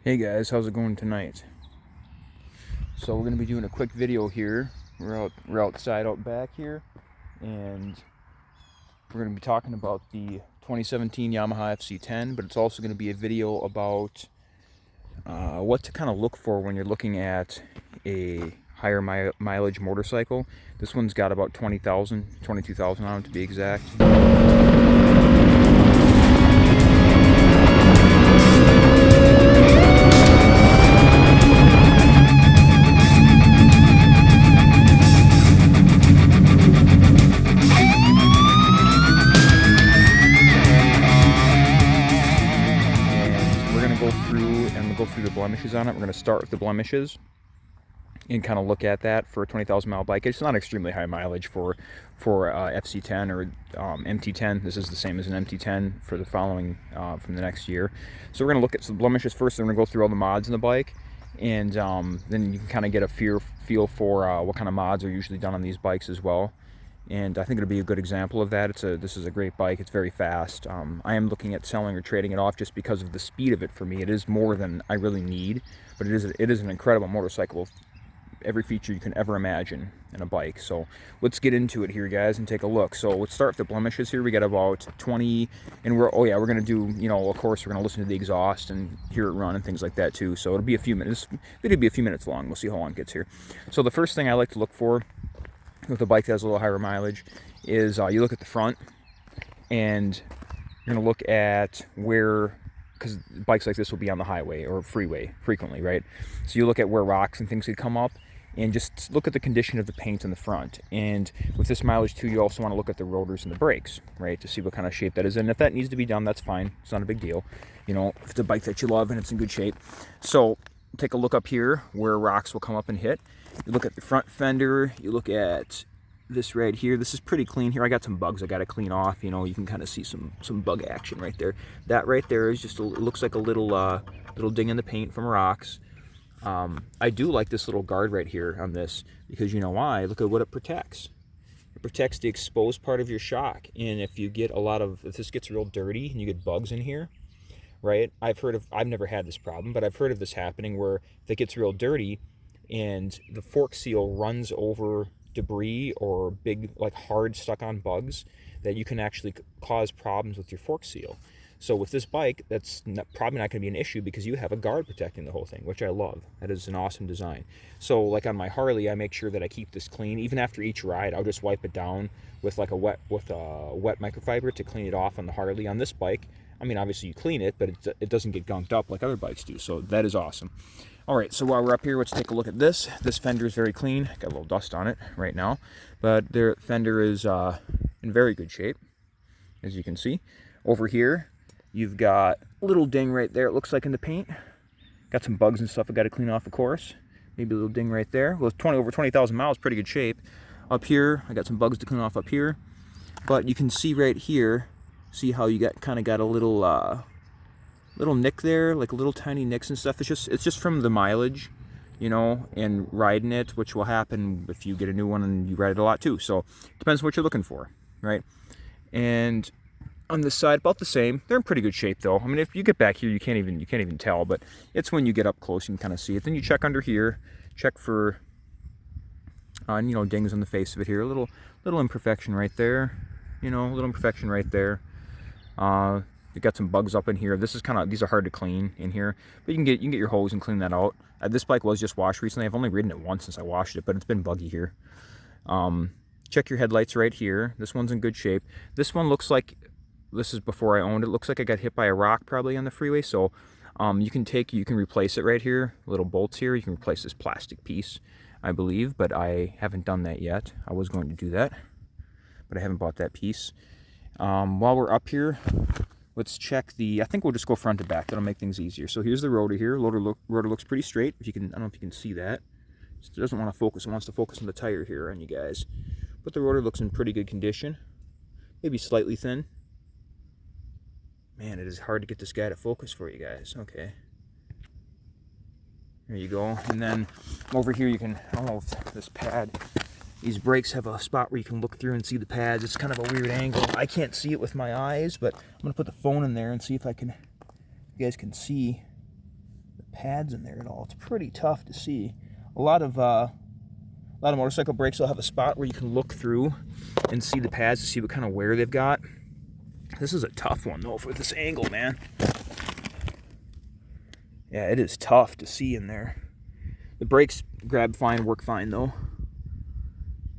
Hey guys, how's it going tonight? So we're going to be doing a quick video here. We're outside out back here, and we're going to be talking about the 2017 Yamaha FZ10, but it's also going to be a video about what to kind of look for when you're looking at a higher mileage motorcycle. This one's got about 22,000 on it to be exact. Go through the blemishes on it. We're going to start with the blemishes and kind of look at that for a 20,000 mile bike. It's not extremely high mileage for FZ10 or MT10. This is the same as an MT10 for the following from the next year. So we're going to look at some blemishes first. Then we're going to go through all the mods in the bike, and then you can kind of get a feel for what kind of mods are usually done on these bikes as well. And I think it'll be a good example of that. This is a great bike. It's very fast. I am looking at selling or trading it off just because of the speed of it for me. It is more than I really need, but it is an incredible motorcycle. Every feature you can ever imagine in a bike. So let's get into it here, guys, and take a look. So let's start with the blemishes here. We got about 20, and we're going to do, of course, we're going to listen to the exhaust and hear it run and things like that too. So it'll be a few minutes. It'll be a few minutes long. We'll see how long it gets here. So the first thing I like to look for with a bike that has a little higher mileage is you look at the front, and you're going to look at where, because bikes like this will be on the highway or freeway frequently, right? So you look at where rocks and things could come up, and just look at the condition of the paint in the front. And with this mileage too, you also want to look at the rotors and the brakes, right, to see what kind of shape that is in. If that needs to be done, that's fine. It's not a big deal, if it's a bike that you love and it's in good shape. So take a look up here where rocks will come up and hit. You look at the front fender, you look at this right here. This is pretty clean here. I got some bugs I got to clean off. You can kind of see some bug action right there. That right there is just it looks like a little ding in the paint from rocks. I do like this little guard right here on this, because you know why? Look at what it protects. It protects the exposed part of your shock. And if you get if this gets real dirty and you get bugs in here, right? I've never had this problem, but I've heard of this happening where if it gets real dirty and the fork seal runs over debris or big, like, hard stuck on bugs, that you can actually cause problems with your fork seal. So with this bike, that's probably not going to be an issue, because you have a guard protecting the whole thing, which I love. That is an awesome design. So like on my Harley, I make sure that I keep this clean. Even after each ride, I'll just wipe it down with like a wet microfiber to clean it off on the Harley. On this bike, I mean, obviously you clean it, but it doesn't get gunked up like other bikes do. So that is awesome. All right, so while we're up here, let's take a look at this. This fender is very clean. Got a little dust on it right now, but their fender is in very good shape, as you can see. Over here, you've got a little ding right there, it looks like, in the paint. Got some bugs and stuff I got to clean off, of course. Maybe a little ding right there. Well, it's over 20,000 miles, pretty good shape. Up here, I got some bugs to clean off up here. But you can see right here, see how you kind of got a little nick there, like little tiny nicks and stuff. It's just from the mileage, and riding it, which will happen if you get a new one and you ride it a lot too. So it depends what you're looking for, right? And on this side, about the same. They're in pretty good shape though. I mean, if you get back here, you can't even tell, but it's when you get up close you can kind of see it. Then you check under here, check for dings on the face of it here. A little imperfection right there, a little imperfection right there. You got some bugs up in here. These are hard to clean in here, but you can get your hose and clean that out. This bike was just washed recently. I've only ridden it once since I washed it, but it's been buggy here. Check your headlights right here. This one's in good shape. This one looks like, this is before I owned it. Looks like I got hit by a rock probably on the freeway. So you can replace it right here. Little bolts here. You can replace this plastic piece, I believe, but I haven't done that yet. I was going to do that, but I haven't bought that piece. While we're up here, let's check I think we'll just go front to back. That'll make things easier. So here's the rotor here. Rotor looks pretty straight. I don't know if you can see that. It doesn't want to focus. It wants to focus on the tire here on you guys. But the rotor looks in pretty good condition. Maybe slightly thin. Man, it is hard to get this guy to focus for you guys. Okay. There you go. And then over here you can, I don't know if this pad, these brakes have a spot where you can look through and see the pads. It's kind of a weird angle. I can't see it with my eyes, but I'm going to put the phone in there and see if you guys can see the pads in there at all. It's pretty tough to see. A lot of motorcycle brakes will have a spot where you can look through and see the pads to see what kind of wear they've got. This is a tough one though for this angle, man. Yeah, it is tough to see in there. The brakes grab fine, work fine though.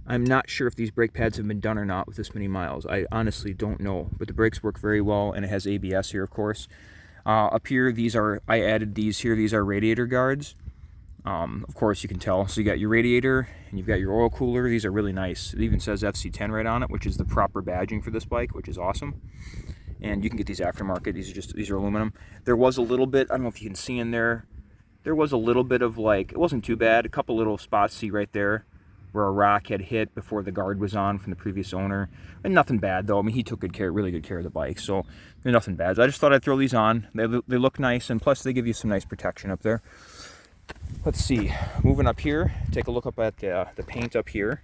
I'm not sure if these brake pads have been done or not with this many miles. I honestly don't know, but the brakes work very well, and it has ABS here, of course. Up here, I added these here. These are radiator guards. Of course, you can tell. So you got your radiator, and you've got your oil cooler. These are really nice. It even says FZ10 right on it, which is the proper badging for this bike, which is awesome. And you can get these aftermarket. These are aluminum. There was a little bit, I don't know if you can see in there, there was a little bit of like, it wasn't too bad. A couple little spots, see right there, where a rock had hit before the guard was on from the previous owner. And nothing bad though. I mean, he took really good care of the bike, so they're nothing bad. So I just thought I'd throw these on. They look nice, and plus they give you some nice protection up there. Let's see, moving up here, take a look up at the paint up here.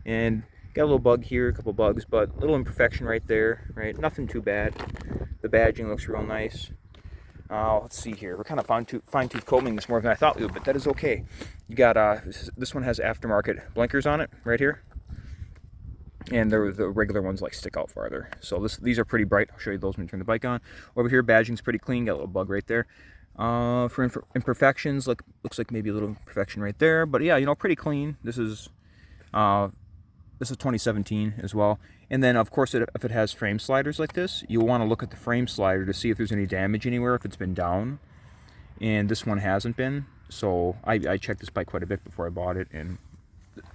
And got a little bug here, a couple bugs, but a little imperfection right there, right? Nothing too bad. The badging looks real nice. Let's see here. We're kind of fine-tooth combing this more than I thought we would, but that is okay. You got this one has aftermarket blinkers on it right here, and the regular ones like stick out farther. So these are pretty bright. I'll show you those when you turn the bike on. Over here, badging's pretty clean. Got a little bug right there. For imperfections, looks like maybe a little imperfection right there, but yeah, you know, pretty clean. This is 2017 as well. And then, of course, if it has frame sliders like this, you'll want to look at the frame slider to see if there's any damage anywhere, if it's been down. And this one hasn't been. So I checked this bike quite a bit before I bought it, and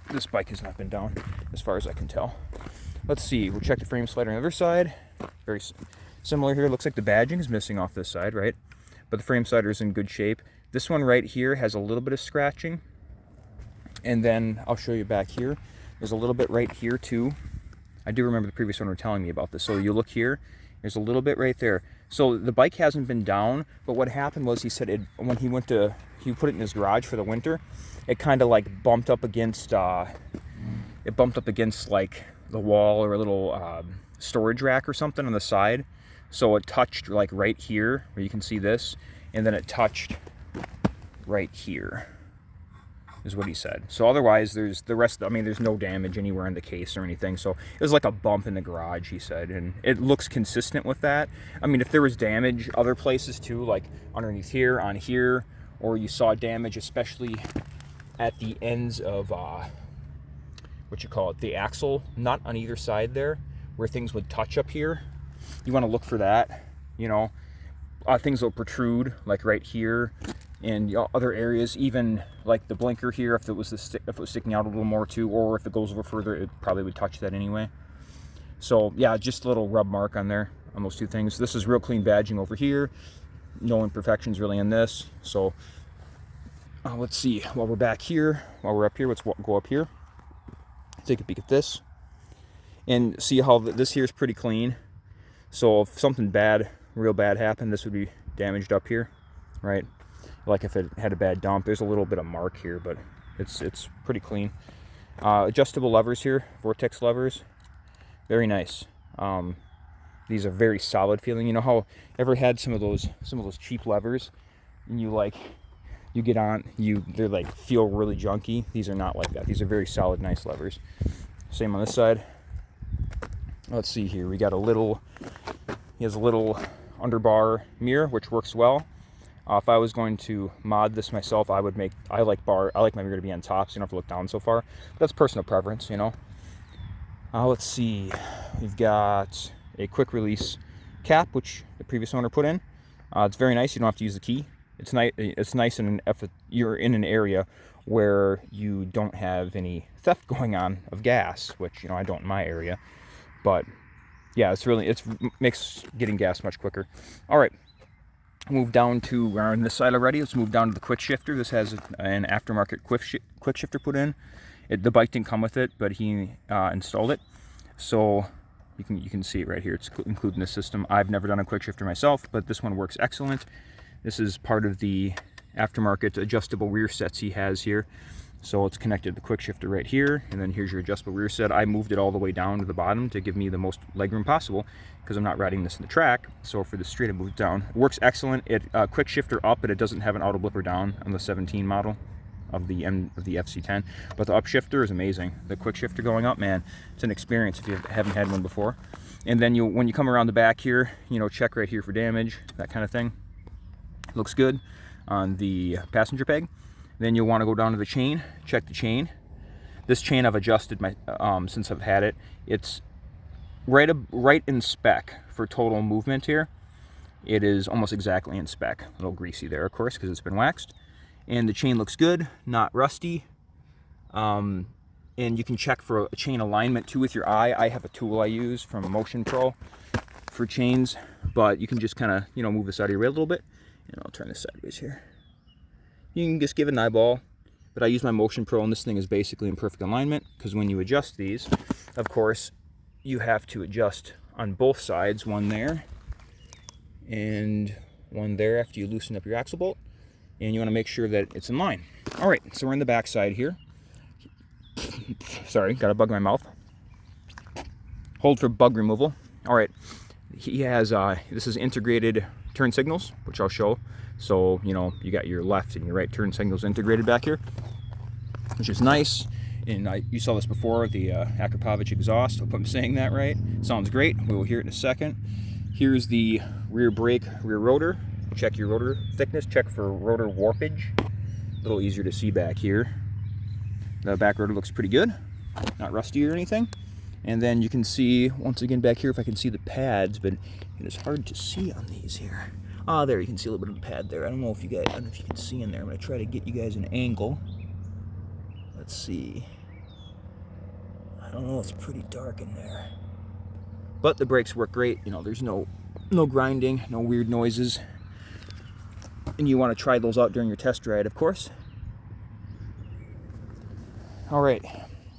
this bike has not been down as far as I can tell. Let's see. We'll check the frame slider on the other side. Very similar here. Looks like the badging is missing off this side, right? But the frame slider is in good shape. This one right here has a little bit of scratching. And then I'll show you back here. There's a little bit right here too. I do remember the previous owner telling me about this. So you look here, there's a little bit right there. So the bike hasn't been down, but what happened was he said when he put it in his garage for the winter, it kind of like bumped up against like the wall or a little storage rack or something on the side. So it touched like right here where you can see this, and then it touched right here, is what he said. So otherwise, there's no damage anywhere in the case or anything. So it was like a bump in the garage, he said, and it looks consistent with that. I mean, if there was damage other places too, like underneath here, on here, or you saw damage, especially at the ends of the axle nut on either side there, where things would touch up here, you want to look for that. You know, things will protrude like right here. And other areas, even like the blinker here, if it was sticking out a little more too, or if it goes over further, it probably would touch that anyway. So yeah, just a little rub mark on there on those two things. This is real clean badging over here. No imperfections really in this. So let's see. While we're up here, let's go up here. Take a peek at this and see how this here is pretty clean. So if something real bad happened, this would be damaged up here, right? Like if it had a bad dump, there's a little bit of mark here, but it's pretty clean. Adjustable levers here, vortex levers, very nice. These are very solid feeling. You know how ever had some of those cheap levers, and you get on, they're like feel really junky. These are not like that. These are very solid, nice levers. Same on this side. Let's see here. He has a little underbar mirror, which works well. If I was going to mod this myself, I like my mirror to be on top, so you don't have to look down so far. But that's personal preference, you know. Let's see. We've got a quick release cap, which the previous owner put in. It's very nice. You don't have to use the key. It's nice. It's nice if you're in an area where you don't have any theft going on of gas, which I don't in my area. But yeah, it makes getting gas much quicker. All right. Move down to, we're on this side already. Let's move down to the quick shifter. This has an aftermarket quick shifter put in. The bike didn't come with it, but he installed it. So you can see it right here. It's included in the system. I've never done a quick shifter myself, but this one works excellent. This is part of the aftermarket adjustable rear sets he has here. So it's connected to the quick shifter right here, and then here's your adjustable rear set. I moved it all the way down to the bottom to give me the most legroom possible because I'm not riding this in the track. So for the street, I moved it down. It works excellent. It quick shifter up, but it doesn't have an auto blipper down on the 17 model of the FC10. But the upshifter is amazing. The quick shifter going up, man, it's an experience if you haven't had one before. And then when you come around the back here, you know, check right here for damage, that kind of thing. Looks good on the passenger peg. Then you'll want to go down to the chain, check the chain. This chain I've adjusted since I've had it. It's right in spec for total movement here. It is almost exactly in spec. A little greasy there, of course, because it's been waxed. And the chain looks good, not rusty. And you can check for a chain alignment too with your eye. I have a tool I use from Motion Pro for chains, but you can just kind of, you know, move this out of your way a little bit. And I'll turn this sideways here. You can just give it an eyeball, but I use my Motion Pro, and this thing is basically in perfect alignment, because when you adjust these, of course, you have to adjust on both sides, one there and one there after you loosen up your axle bolt, and you want to make sure that it's in line. All right, so we're in the back side here. Sorry, got a bug in my mouth. Hold for bug removal. All right, he has, this is integrated turn signals, which I'll show. So, you know, you got your left and your right turn signals integrated back here, which is nice. And you saw this before, the RPHA exhaust. I hope I'm saying that right. Sounds great. We will hear it in a second. Here's the rear brake, rear rotor. Check your rotor thickness. Check for rotor warpage. A little easier to see back here. The back rotor looks pretty good. Not rusty or anything. And then you can see, once again back here, if I can see the pads, but it is hard to see on these here. Ah, there, you can see a little bit of the pad there. I don't know if you can see in there. I'm going to try to get you guys an angle. Let's see. I don't know, it's pretty dark in there. But the brakes work great. You know, there's no grinding, no weird noises. And you want to try those out during your test ride, of course. All right,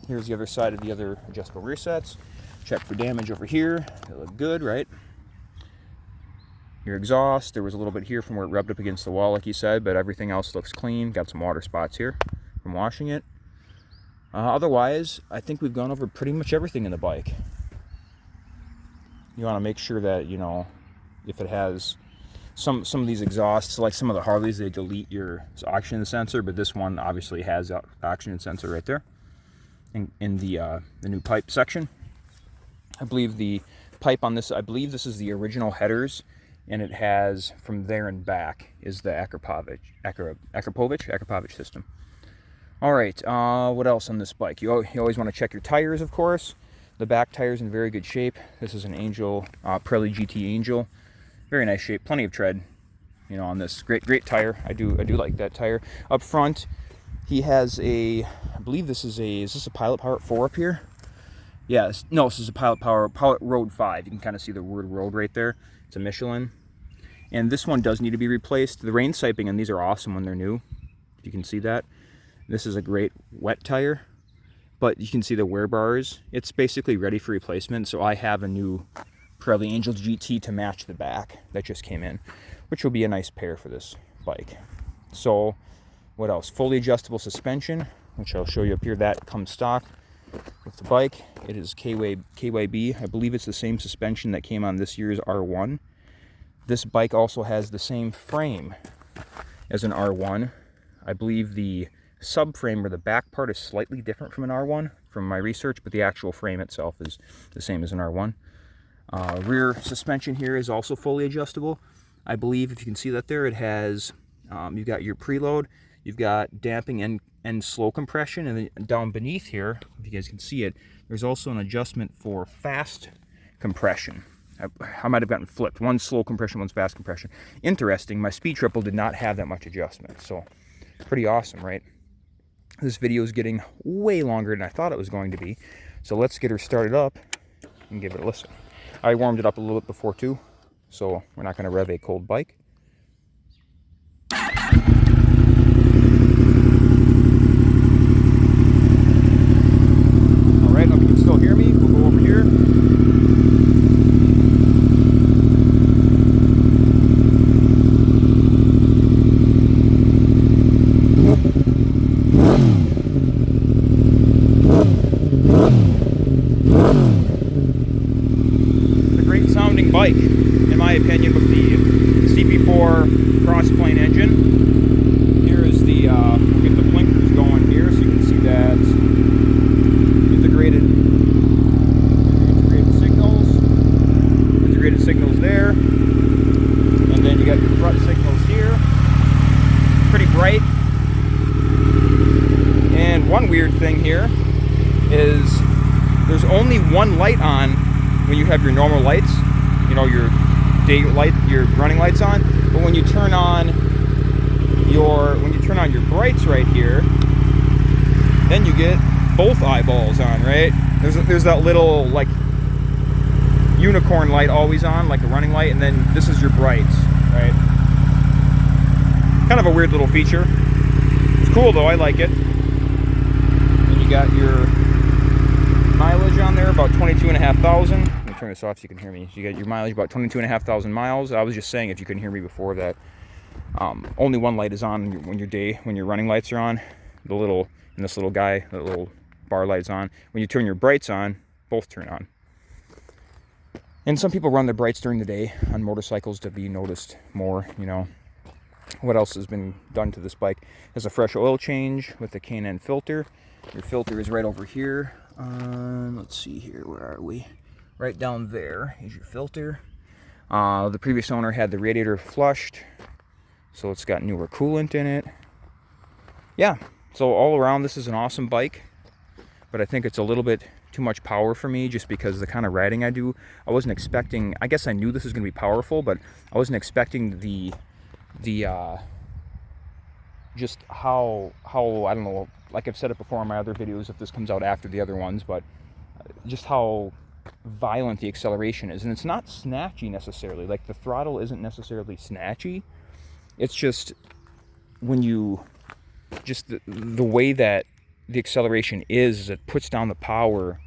here's the other side of the other adjustable rear sets. Check for damage over here. They look good, right? Your exhaust, there was a little bit here from where it rubbed up against the wall, like you said, but everything else looks clean. Got some water spots here from washing it. Otherwise, I think we've gone over pretty much everything in the bike. You want to make sure that, you know, if it has some of these exhausts, like some of the Harleys, they delete your oxygen sensor, but this one obviously has oxygen sensor right there in the new pipe section. I believe the pipe on this, I believe this is the original headers, and it has from there and back is the RPHA system. All right, what else on this bike? You always want to check your tires, of course. The back tire's in very good shape. This is an Angel, Pirelli GT Angel. Very nice shape, plenty of tread, you know, on this. Great tire. I do like that tire. Up front, he has I believe this is this a Pilot Power 4 up here? Yeah, no, this is a Pilot Road 5. You can kind of see the word road right there. It's a Michelin. And this one does need to be replaced. The rain siping, and these are awesome when they're new. If you can see that. This is a great wet tire, but you can see the wear bars. It's basically ready for replacement, so I have a new Pirelli Angel GT to match the back that just came in, which will be a nice pair for this bike. So, what else? Fully adjustable suspension, which I'll show you up here. That comes stock with the bike. It is KYB. I believe it's the same suspension that came on this year's R1. This bike also has the same frame as an R1. I believe the subframe or the back part is slightly different from an R1 from my research, but the actual frame itself is the same as an R1. Rear suspension here is also fully adjustable. I believe if you can see that there, it has, you've got your preload, you've got damping and slow compression, and then down beneath here, if you guys can see it, there's also an adjustment for fast compression. I might have gotten flipped. One's slow compression, one's fast compression. Interesting, my Speed Triple did not have that much adjustment, so pretty awesome, right? This video is getting way longer than I thought it was going to be, so let's get her started up and give it a listen. I warmed it up a little bit before too, so we're not going to rev a cold bike. Alright, hope you can still hear me. We'll go over here. weird thing here is there's only one light on when you have your normal lights, you know, your day light, your running lights on. But when you turn on your brights right here, then you get both eyeballs on, right? There's that little like unicorn light always on, like a running light, and then this is your brights, right? Kind of a weird little feature. It's cool though, I like it. And you got your mileage on there, about 22,500. Let me turn this off so you can hear me. So you got your mileage about 22,500 miles. I was just saying, if you couldn't hear me before, that only one light is on when your running lights are on. This little guy, that little bar light's on. When you turn your brights on, both turn on. And some people run their brights during the day on motorcycles to be noticed more, you know. What else has been done to this bike? There's a fresh oil change with the K&N filter. Your filter is right over here. Let's see here, where are we? Right down there is your filter. The previous owner had the radiator flushed, so it's got newer coolant in it. Yeah, so all around this is an awesome bike, but I think it's a little bit too much power for me just because of the kind of riding I do. I wasn't expecting, I guess I knew this was going to be powerful, but I wasn't expecting just how I don't know, like I've said it before in my other videos, if this comes out after the other ones, but just how violent the acceleration is. And it's not snatchy necessarily, like the throttle isn't necessarily snatchy. It's just when you, just the way that the acceleration is, it puts down the power.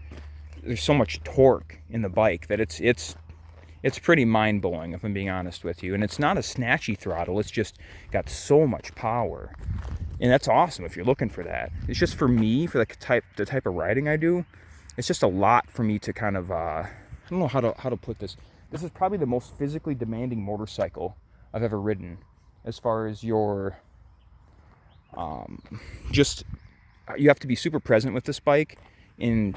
There's so much torque in the bike that it's pretty mind-blowing, if I'm being honest with you. And it's not a snatchy throttle, it's just got so much power. And that's awesome if you're looking for that. It's just, for me, for the type of riding I do, it's just a lot for me to kind of, I don't know how to put this. This is probably the most physically demanding motorcycle I've ever ridden, as far as your, just, you have to be super present with this bike in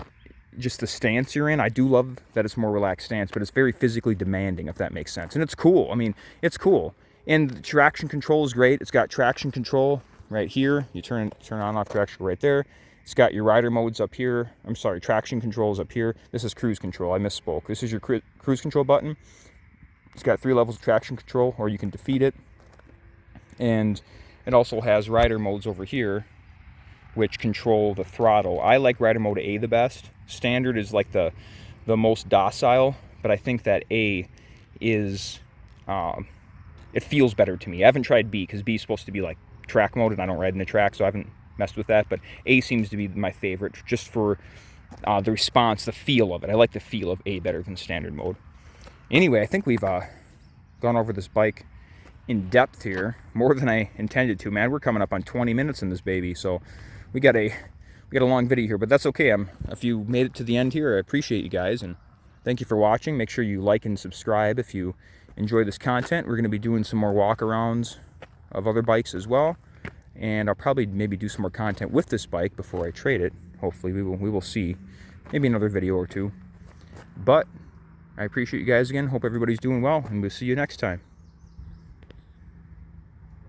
just the stance you're in. I do love that it's more relaxed stance, but it's very physically demanding, if that makes sense. And it's cool. I mean, it's cool. And the traction control is great. It's got traction control right here. You turn on off traction right there. It's got your rider modes up here. I'm sorry, traction controls up here. This is cruise control. I misspoke. This is your cruise control button. It's got 3 levels of traction control, or you can defeat it. And it also has rider modes over here, which control the throttle. I like rider mode A the best. Standard is like the most docile, but I think that A is, it feels better to me. I haven't tried B, because B is supposed to be like track mode, and I don't ride in the track, so I haven't messed with that. But A seems to be my favorite, just for the response, the feel of it. I like the feel of A better than standard mode. Anyway, I think we've gone over this bike in depth here, more than I intended to. Man, we're coming up on 20 minutes in this baby, so we got a long video here, but that's okay. If you made it to the end here, I appreciate you guys, and thank you for watching. Make sure you like and subscribe if you enjoy this content. We're going to be doing some more walk-arounds of other bikes as well, and I'll probably maybe do some more content with this bike before I trade it. Hopefully we will see, maybe another video or two. But I appreciate you guys again. Hope everybody's doing well, and we'll see you next time.